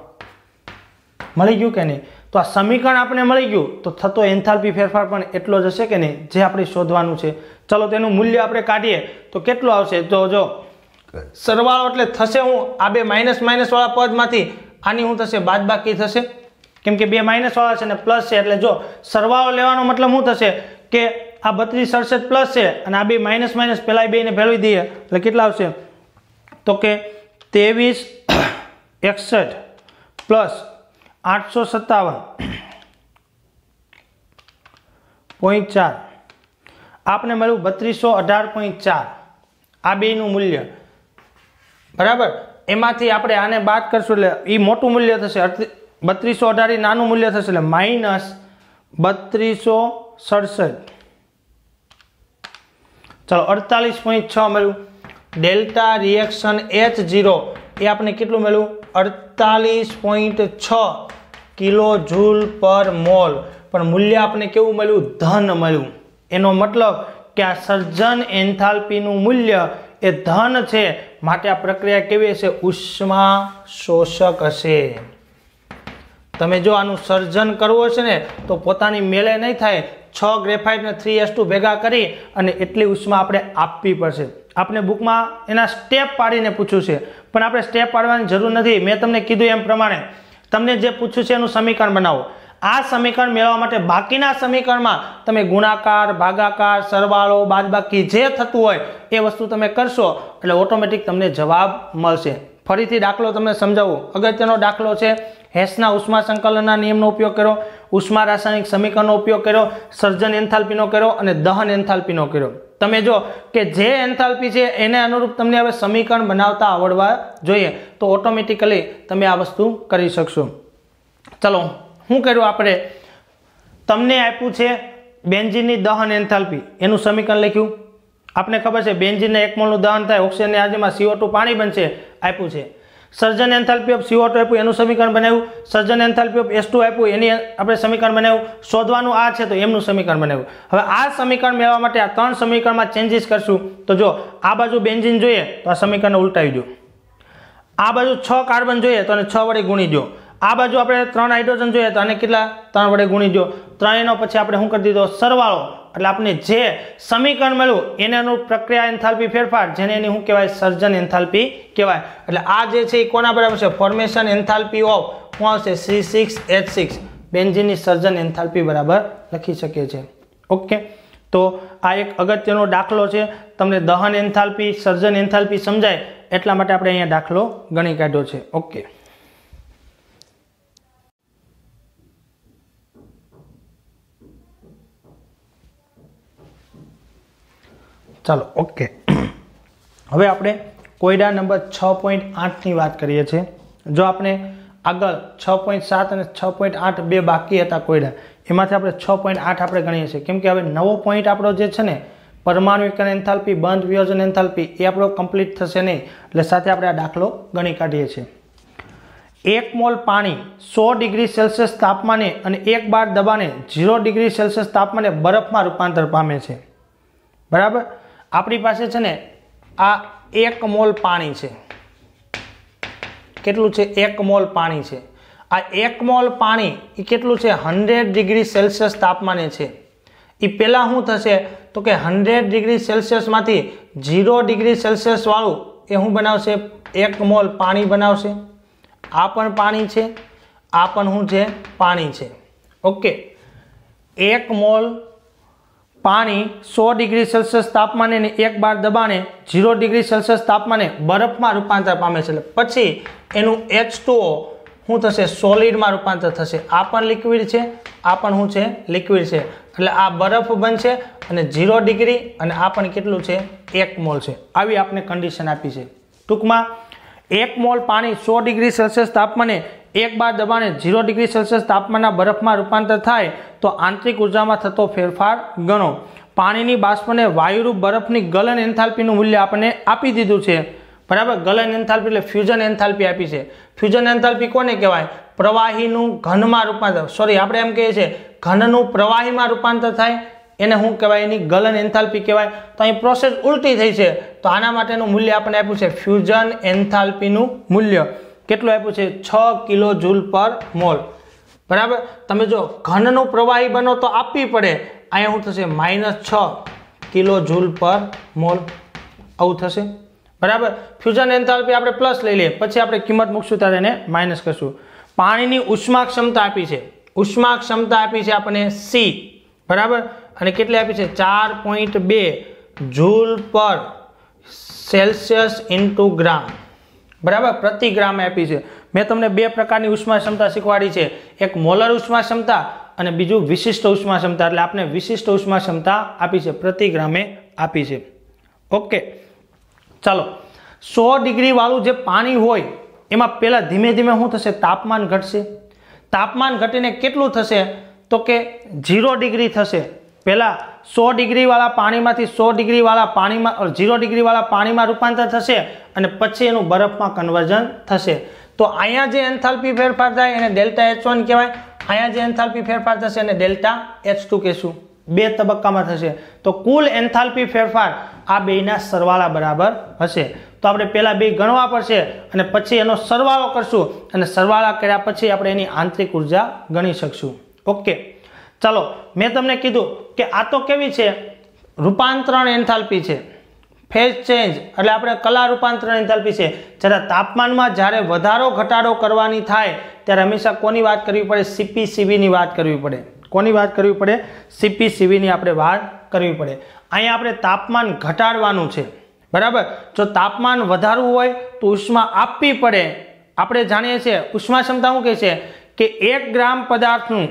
Speaker 1: મળી ગયું કે નહીં? તો આ સમીકરણ આપણે મળી ગયું તો થતો એન્થાલ્પી ફેરફાર પણ એટલો જ હશે કે નહીં, જે આપણે શોધવાનું છે. ચલો તેનું મૂલ્ય આપણે કાઢીએ તો કેટલું આવશે? તો જો સરવાળો એટલે થશે હું આ બે માઇનસ વાળા પદમાંથી આની શું થશે? બાદબાકી થશે. કેમ કે બે માઇનસ વાળા છે ને પ્લસ છે. એટલે જો સરવાળો લેવાનો મતલબ શું થશે? કે આ 3267 પ્લસ છે અને આ બે માઇનસ પેલા બેને ભેળવી દઈએ એટલે કેટલા આવશે? તો કે 2361 પ્લસ 857.4 આપને મળ્યું 3218.4. આ બેનું મૂલ્ય, બરાબર. એમાંથી આપણે આને બાદ કરશું એટલે એ મોટું મૂલ્ય થશે 3218 નાનું મૂલ્ય થશે એટલે -3267. ચલો 48.6 મળ્યું. ડેલ્ટા રિએક્શન H0 એ આપણે કેટલું મળ્યું? 48.6 કિલો જૂલ પર મોલ. પણ મૂલ્ય આપણે કેવું મળ્યું? ધન મળ્યું. એનો મતલબ કે આ સર્જન એન્થાલ્પીનું મૂલ્ય એ ધન છે, માટે આ પ્રક્રિયા કેવી હશે? ઉષ્મા શોષક હશે. તમે જો આનું સર્જન કરવું હશે ને તો પોતાની મેળે નહીં થાય. 6 ગ્રેફાઇટ ને 3s2 ભેગા કરી અને એટલી ઉષ્મા આપણે આપવી પડશે. આપણે બુકમાં એના સ્ટેપ પાડીને પૂછ્યું છે, પણ આપણે સ્ટેપ પાડવાની જરૂર નથી. મેં તમને કીધું એમ પ્રમાણે તમને જે પૂછ્યું છે એનું સમીકરણ બનાવો. આ સમીકરણ મેળવવા માટે બાકીના સમીકરણમાં તમે ગુણાકાર, ભાગાકાર, સરવાળો, બાદબાકી જે થતું હોય એ વસ્તુ તમે કરશો એટલે ઓટોમેટિક તમને જવાબ મળશે. ફરીથી દાખલો તમને સમજાવું. અગત્યનો દાખલો છે. હેસના ઉષ્મા સંકલનના નિયમનો ઉપયોગ કર્યો, ઉષ્મા રાસાયણિક સમીકરણનો ઉપયોગ કર્યો, સર્જન એન્થાલ્પીનો કર્યો અને દહન એન્થાલ્પીનો કર્યો. તમે જો કે જે એન્થાલ્પી છે એને અનુરૂપ તમને હવે સમીકરણ બનાવતા આવડવા જોઈએ, તો ઓટોમેટિકલી તમે આ વસ્તુ કરી શકશો. ચલો, શું કર્યું આપણે? તમને આપ્યું છે બેન્ઝીનની દહન એન્થાલ્પી, એનું સમીકરણ લખ્યું. આપણે ખબર છે બેન્ઝીનને 1 મોલનું દહન થાય, ઓક્સિજનની હાજરીમાં CO2 પાણી બનશે, આપ્યું છે. સર્જન એન્થાલ્પી ઓફ CO2 આપ્યું, એનું સમીકરણ બનાવ્યું. સર્જન એન્થાલ્પી ઓફ H2 આપ્યું, એની આપણે સમીકરણ બનાવ્યું. શોધવાનું આ છે તો એમનું સમીકરણ બનાવ્યું. હવે આ સમીકરણ મેળવવા માટે આ 3 સમીકરણમાં ચેન્જીસ કરશું. તો જો આ બાજુ બેન્ઝીન જોઈએ તો આ સમીકરણને ઉલટાવી દો. આ બાજુ 6 કાર્બન જોઈએ તો આને 6 વડે ગુણી દો. આ બાજુ આપણે 3 હાઇડ્રોજન જોઈએ તો આને કેટલા? 3 વડે ગુણી દો. 3 નો પછી આપણે શું કરી દીધો? સરવાળો. એટલે આપણે જે સમીકરણ મળ્યું એને અનુરૂપ પ્રક્રિયા એન્થાલ્પી ફેરફાર, જેને એની શું કહેવાય? સર્જન એન્થાલ્પી કહેવાય. એટલે આ જે છે એ કોના બરાબર છે? ફોર્મેશન એન્થાલ્પી ઓફ શું આવશે? C6H6. બેન્ઝીનની સર્જન એન્થાલ્પી બરાબર લખી શકીએ છીએ. ઓકે, તો આ એક અગત્યનો દાખલો છે. તમને દહન એન્થાલ્પી, સર્જન એન્થાલ્પી સમજાય એટલા માટે આપણે અહીંયા દાખલો ગણી કાઢ્યો છે. ઓકે, ચાલો. ઓકે, હવે આપણે કોયડા નંબર 6.8 ની વાત કરીએ છીએ. જો આપણે આગળ 6.7 અને 6.8 બે બાકી હતા કોયડા, એમાંથી આપણે 6.8 આપણે ગણીએ છીએ, કેમ કે હવે નવો પોઈન્ટ આપણો જે છે ને પરમાણુ વિકર્ણ એન્થાલ્પી, બંધ વિયોજન એન્થાલ્પી, એ આપણો કમ્પ્લીટ થશે નહીં. એટલે સાથે આપણે આ દાખલો ગણી કાઢીએ છીએ. 1 મોલ પાણી 100 ડિગ્રી સેલ્સિયસ તાપમાને અને 1 બાર દબાણે 0 ડિગ્રી સેલ્સિયસ તાપમાને બરફમાં રૂપાંતર પામે છે. બરાબર? આપણી પાસે છે ને આ 1 મોલ પાણી છે. કેટલું છે? 1 મોલ પાણી છે. આ 1 મોલ પાણી એ કેટલું છે? 100 ડિગ્રી સેલ્સિયસ તાપમાને છે. એ પહેલાં શું થશે તો કે 100 ડિગ્રી સેલ્સિયસમાંથી 0 ડિગ્રી સેલ્સિયસ વાળું એ શું બનાવશે? 1 મોલ પાણી બનાવશે. આ પણ પાણી છે, આ પણ શું છે? પાણી છે. ઓકે, 1 મોલ પાણી 100 ડિગ્રી સેલ્સિયસ તાપમાને અને 1 બાર દબાણે 0 ડિગ્રી સેલ્સિયસ તાપમાને બરફમાં રૂપાંતર પામે છે. એટલે પછી એનું H2O શું થશે? સોલિડમાં રૂપાંતર થશે. આ પણ લિક્વિડ છે, આ પણ શું છે? લિક્વિડ છે. એટલે આ બરફ બનશે અને 0 ડિગ્રી અને આ પણ કેટલું છે? 1 મોલ છે. આવી આપણે કન્ડિશન આપી છે. ટૂંકમાં 1 મોલ પાણી 100 ડિગ્રી સેલ્સિયસ તાપમાને 1 બાર દબાણે 0 ડિગ્રી સેલ્સિયસ તાપમાનના બરફમાં રૂપાંતર થાય તો આંતરિક ઉર્જામાં થતો ફેરફાર ગણો. પાણીની બાષ્પને વાયુરૂપ બરફની ગલન એન્થાલ્પીનું મૂલ્ય આપણને આપી દીધું છે. બરાબર? ગલન એન્થાલ્પી એટલે ફ્યુઝન એન્થાલ્પી આપી છે. ફ્યુઝન એન્થાલ્પી કોને કહેવાય? પ્રવાહીનું ઘનમાં રૂપાંતર, સોરી આપણે એમ કહીએ છીએ ઘનનું પ્રવાહીમાં રૂપાંતર થાય એને શું કહેવાય? એની ગલન એન્થાલ્પી કહેવાય. તો અહીં પ્રોસેસ ઉલટી થઈ છે, તો આના માટેનું મૂલ્ય આપણને આપ્યું છે ફ્યુઝન એન્થાલ્પીનું મૂલ્ય. કેટલું આપ્યું છે? 6 કિલો જૂલ પર મોલ. બરાબર? તમે જો ઘનનું પ્રવાહી બનો તો આપવી પડે, અહીંયા શું થશે? -6 કિલો જૂલ પર મોલ. આવું થશે. બરાબર? ફ્યુઝન એન્થાલ્પી આપણે પ્લસ લઈ લઈએ, પછી આપણે કિંમત મૂકશું ત્યારે એને માઇનસ કરશું. પાણીની ઉષ્મા ક્ષમતા આપી છે. ઉષ્મા ક્ષમતા આપી છે આપણને C. બરાબર? અને કેટલી આપી છે? 4.2 જૂલ પર સેલ્સિયસ ઇન્ટુ ગ્રામ. બરાબર? પ્રતિ ગ્રામ આપી છે. મેં તમને બે પ્રકારની ઉષ્મા ક્ષમતા શીખવાડી છે, એક મોલર ઉષ્મા ક્ષમતા અને બીજું વિશિષ્ટ ઉષ્મા ક્ષમતા. એટલે આપણે વિશિષ્ટ ઉષ્મા ક્ષમતા આપી છે, પ્રતિ ગ્રામે આપી છે. ઓકે, ચાલો. 100 ડિગ્રી વાળું જે પાણી હોય એમાં પહેલા ધીમે ધીમે શું થશે? તાપમાન ઘટશે. तापमान घटीने केटલું થશે तो के 0 डिग्री થશે। पहला 100 डिग्री वाला पानी में 100 डिग्री वाला पानी में 0 डिग्री वाला पानी में रूपांतर थशे अने पछी एनु बरफ में कन्वर्जन थशे। तो अहींया जे एंथाल्पी फेरफार थाय एने डेल्टा H1 कहेवाय। अहींया जे एंथाल्पी फेरफार थशे एने डेल्टा H2 कहेशुं। बे तबक्कामां थशे तो कुल एंथाल्पी फेरफार आ बेना सरवाळा बराबर हशे। तो आपणे पहेला बे गणवा पड़शे अने पछी एनो सरवाळो करशुं अने सरवाळा कर्या पछी आपणे एनी आंतरिक ऊर्जा गणी शकशुं। ओके, चलो मैं तमने कीधुं के आ तो केवी छे रूपांतरण एंथाल्पी छे, फेज चेन्ज एटले आपणे कला रूपांतरण एंथाल्पी छे। ज्यारे तापमानमां ज्यारे वधारो घटाडो करवानी थाय त्यारे हमेशा कोनी वात करवी पड़े? CP/CV नी वात करवी पड़े। कोनी वात करवी पड़े? CP/CV नी आपणे वात करवी पड़े। अहींया आपणे तापमान घटाडवानुं छे, बराबर। जो तापमान वधारवुं होय तो उष्मा आपवी पड़े। आपणे जाणीए छीए उष्मा क्षमता शुं कहे छे के 1 ग्राम पदार्थनुं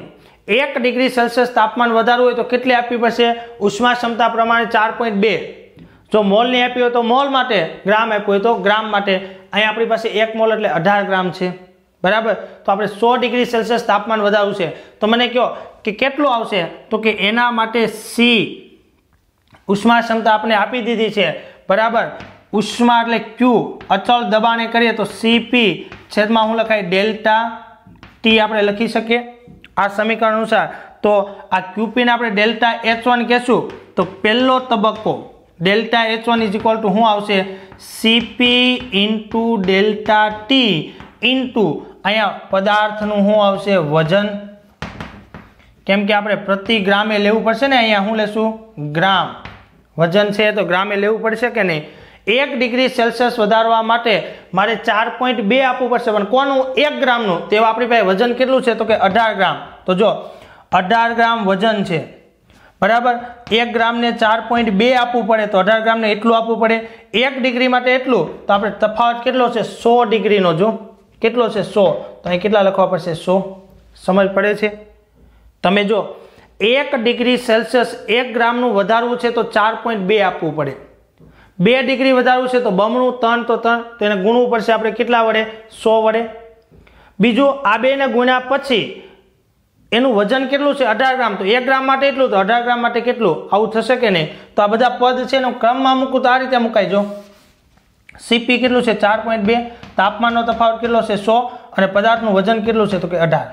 Speaker 1: 1 डिग्री सेल्सियस तापमान वधारवुं होय तो केटली आपवी पड़शे? उष्मा क्षमता प्रमाणे 4.2। जो मोल नहीं आपी हो तो मोल माटे, ग्राम आप्यो हो तो ग्राम माटे। अहीं आपणी पासे 1 मोल एटले 18 ग्राम छे, बराबर। तो आपणे 100 डिग्री सेल्सियस तापमान वधारवुं छे तो मने कहो के केटલું आवशे? तो के एना माटे C उष्मा क्षमता आपने आपी दीधी छे, बराबर। उष्मा एटले Q अचल दबाणे करीए तो CP छेदमां हुं लखाय डेल्टा T आपणे लखी सकीए आ समीकरण अनुसार। तो आ QP ने आपणे डेल्टा H1 कहेशुं तो पहेलो तबक्को delta H1 is equal to हुं आवशे CP into delta T into अहींया पदार्थनुं हुं आवशे वजन, केम के आपणे प्रति ग्रामे लेवुं पड़शे ने। अहींया हुं लेशुं? ग्राम। वजन छे तो ग्रामे लेवुं पड़शे के नहीं? 1 डिग्री सेल्सियस वधारवा माटे मारे 4.2 आपवुं पड़शे, पण कोनुं? 1 ग्रामनुं। तेवा आपणी पासे वजन केटलुं छे तो के 18 ग्राम। तो जो 18 ग्राम वजन छे, बराबर। 1 ग्राम ने 4.2 आपवुं पड़े तो 18 ग्राम ने एटलुं आपवुं पड़े। 1 डिग्री माटे एटलुं तो आपणे तफावत केटलो छे? 100 डिग्री नो। जो केटलो छे? 100। तो અહીં કેટલા લખવા પડશે? 100। સમજ પડે છે? તમે જો 1 डिग्री सेल्सियस 1 ग्रामનું વધારવું છે તો 4.2 આપવું પડે। 2 डिग्री વધારવું છે તો બમણું 3 તો 3 તો એને ગુણવું પડશે આપણે કેટલા વડે? 100 વડે। બીજું આ બેને ગુણ્યા પછી એનું વજન કેટલું છે? 18 ગ્રામ। તો 1 ગ્રામ માટે એટલું તો 18 ગ્રામ માટે કેટલું? આવું થશે કે નહીં? તો આ બધા પદ છે એનો ક્રમમાં મૂકું તો આ રીતે મુકાય। જો CP કેટલું છે? 4.2, તાપમાનનો તફાવત કેટલો છે? 100 અને પદાર્થનું વજન કેટલું છે? તો કે 18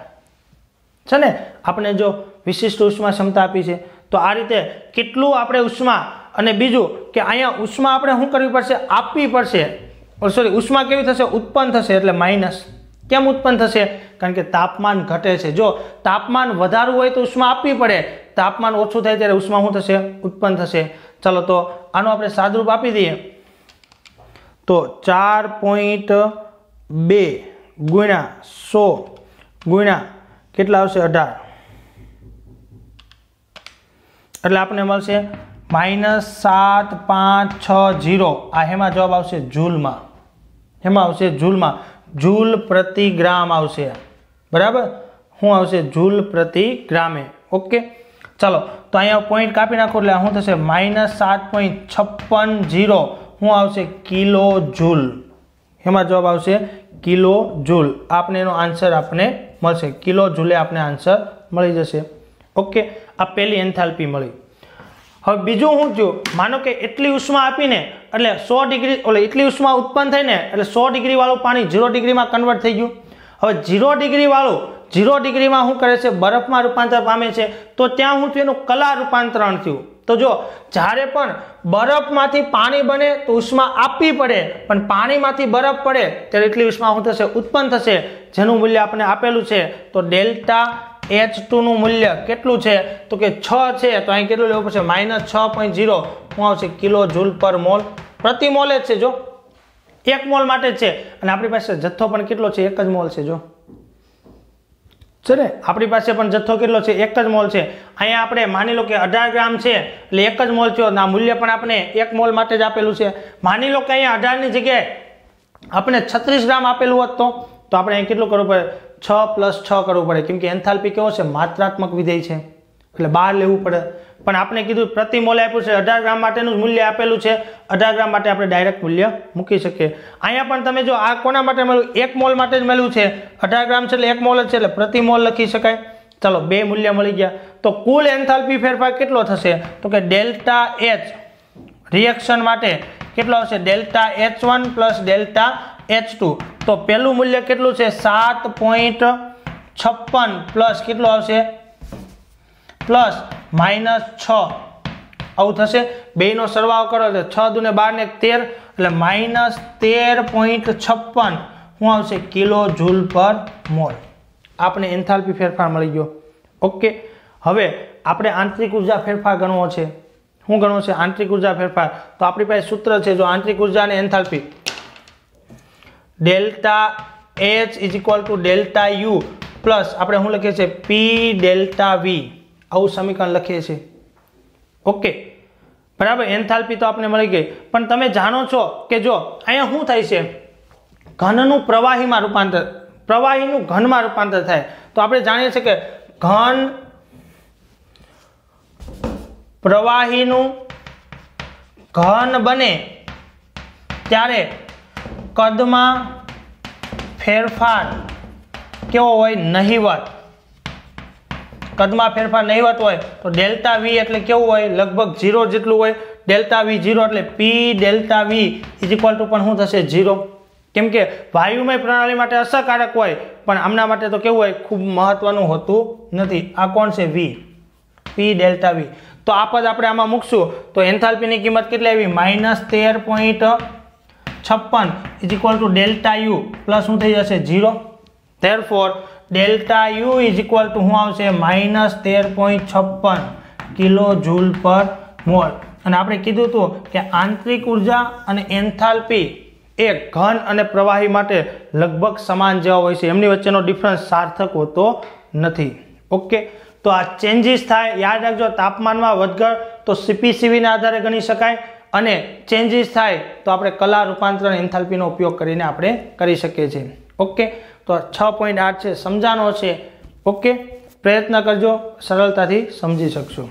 Speaker 1: છે ને। આપણે જો વિશિષ્ટ ઉષ્મા ક્ષમતા આપી છે તો આ રીતે કેટલું આપણે ઉષ્મા અને બીજું કે અહીંયા ઉષ્મા આપણે શું કરવી પડશે? આપવી પડશે। સોરી, ઉષ્મા કેવી થશે? ઉત્પન્ન થશે, એટલે માઇનસ। કેમ ઉત્પન્ન થશે? કારણ કે તાપમાન ઘટે છે। જો તાપમાન વધારવું હોય તો ઉષ્મા આપવી પડે, તાપમાન ઓછું થાય ત્યારે ઉષ્મા શું થશે? ઉત્પન્ન થશે। ચલો તો આનું આપણે સાદુરૂપ આપી દઈએ તો 4.2 ગુણ્યા 100 ગુણ્યા કેટલા આવશે? 18 એટલે આપણે મળશે -7560। આ હેમાં જવાબ આવશે જૂલમાં। હેમાં આવશે જૂલમાં। जूल प्रति ग्राम आवशे, बराबर। हूँ आवशे? जूल प्रति ग्रामे। ओके, चलो तो अहींया पॉइंट कापी नाखो એટલે શું થશે? -7.56 हूँ आवशे? Kilo joule. एमां जवाब आवशे किलो जूल। आपने एनो आंसर आपने मळशे, किलो जूले आपने आंसर मळी जशे। ओके, आ पहेली एंथाल्पी मळी। હવે બીજું શું થયું? માનો કે એટલી ઉષ્મા આપીને એટલે 100 ડિગ્રી એટલી ઉષ્મા ઉત્પન્ન થઈને એટલે 100 ડિગ્રી વાળું પાણી 0 ડિગ્રીમાં કન્વર્ટ થઈ ગયું। હવે 0 ડિગ્રી વાળું 0 ડિગ્રીમાં શું કરે છે? બરફમાં રૂપાંતર પામે છે। તો ત્યાં શું થયું? એનું કલા રૂપાંતરણ થયું। તો જો જ્યારે પણ બરફમાંથી પાણી બને તો ઉષ્મા આપવી પડે, પણ પાણીમાંથી બરફ પડે ત્યારે એટલી ઉષ્મા શું થશે? ઉત્પન્ન થશે, જેનું મૂલ્ય આપણે આપેલું છે। તો ડેલ્ટા H2 નું મૂલ્ય કેટલું છે? તો કે 6 છે। તો અહીં કેટલું લેવું પડશે? -6.0 શું આવશે? કિલો જૂલ પર મોલ। પ્રતિ મોલે જ છે, જો 1 મોલ માટે જ છે અને આપણી પાસે જથ્થો પણ કેટલો છે? 1 જ મોલ છે। જો છે ને, આપણી પાસે પણ જથ્થો કેટલો છે? 1 જ મોલ છે। અહીંયા આપણે માની લો કે 18 ગ્રામ છે એટલે 1 જ મોલ થયો। ના મૂલ્ય પણ આપણે 1 મોલ માટે જ આપેલું છે। માની લો કે અહીંયા 18 ની જગ્યાએ આપણે 36 ગ્રામ આપેલું હોત તો આપણે અહીં કેટલું કરવું પડે? 6 + 6 કરવું પડે, કેમ કે એન્થાલ્પી કેવો છે? માત્રાત્મક વિધેય છે, એટલે 12 લેવું પડે, પણ આપણે કીધું પ્રતિ મોલ આપ્યું છે 18 ગ્રામ માટેનું મૂલ્ય આપેલું છે, 18 ગ્રામ માટે આપણે ડાયરેક્ટ મૂલ્ય મૂકી શકીએ। અહીંયા પણ તમે જો આ કોના માટે મળ્યું, 1 મોલ માટે જ મળ્યું છે, 18 ગ્રામ છે એટલે 1 મોલ જ છે એટલે પ્રતિ મોલ લખી શકાય। ચલો 2 મૂલ્ય મળી ગયા, તો કુલ એન્થાલ્પી ફેરફાર કેટલો થશે તો કે ડેલ્ટા H રિએક્શન માટે કેટલો આવશે, delta H1 plus delta H2, તો પહેલું મૂલ્ય કેટલું છે 7.56 પ્લસ કેટલું આવશે પ્લસ -6 આવું થશે। બેનો સરવાળો કરો એટલે 6 દુને 12 ને 13 એટલે -13.56 શું આવશે કિલો જૂલ પર મોલ। આપણે એન્થાલ્પી ફેરફાર મળી ગયો। ઓકે, હવે આપણે આંતરિક ઉર્જા ફેરફાર ગણવો છે। શું ગણવો છે આંતરિક ઉર્જા ફેરફાર, તો આપણી પાસે સૂત્ર છે જો આંતરિક ઉર્જા અને enthalpy delta H = delta U plus આપણે શું લખીએ છીએ P ડેલ્ટા V, આવું સમીકરણ લખીએ છીએ। ઓકે બરાબર, એન્થાલ્પી તો આપણે મળી ગઈ, પણ તમે જાણો છો કે જો અહીંયા શું થાય છે ઘનનું પ્રવાહીમાં રૂપાંતર, પ્રવાહીનું ઘનમાં રૂપાંતર થાય, તો આપણે જાણીએ છીએ કે ઘન પ્રવાહીનું ઘન બને ત્યારે કદમાં ફેરફાર કેવો હોય નહિવત, કદમાં ફેરફાર નહિવત હોય તો ડેલ્ટા V એટલે કેવું હોય લગભગ 0 જેટલું હોય, ડેલ્ટા V 0 એટલે P ડેલ્ટા V = પણ શું થશે 0, કેમ કે વાયુમય પ્રણાલી માટે અસરકારક હોય પણ આમના માટે તો કેવું હોય ખૂબ મહત્વનું હોતું નથી। આ કોણ છે V, P ડેલ્ટા V, તો આ પદ આપણે આમાં મૂકશું તો એન્થાલ્પીની કિંમત કેટલી આવી -13.56 = ડેલ્ટા U પ્લસ શું થઈ જશે 0, ધેરફોર ડેલ્ટા U = શું આવશે -13.56 કિલો જૂલ પર મોલ। અને આપણે કીધું હતું કે આંતરિક ઉર્જા અને એન્થાલ્પી એ ઘન અને પ્રવાહી માટે લગભગ સમાન જેવા હોય છે, એમની વચ્ચેનો ડિફરન્સ સાર્થક હોતો નથી। ઓકે, તો આ ચેન્જીસ થાય યાદ રાખજો, તાપમાનમાં વધઘટ તો CPCV ના આધારે ગણી શકાય, અને ચેન્જીસ થાય તો આપણે કલા રૂપાંતરણ એન્થાલ્પીનો ઉપયોગ કરીને આપણે કરી શકીએ છીએ। ઓકે, તો 6.8 છે સમજાનો છે। ઓકે, પ્રયત્ન કરજો, સરળતાથી સમજી શકશો।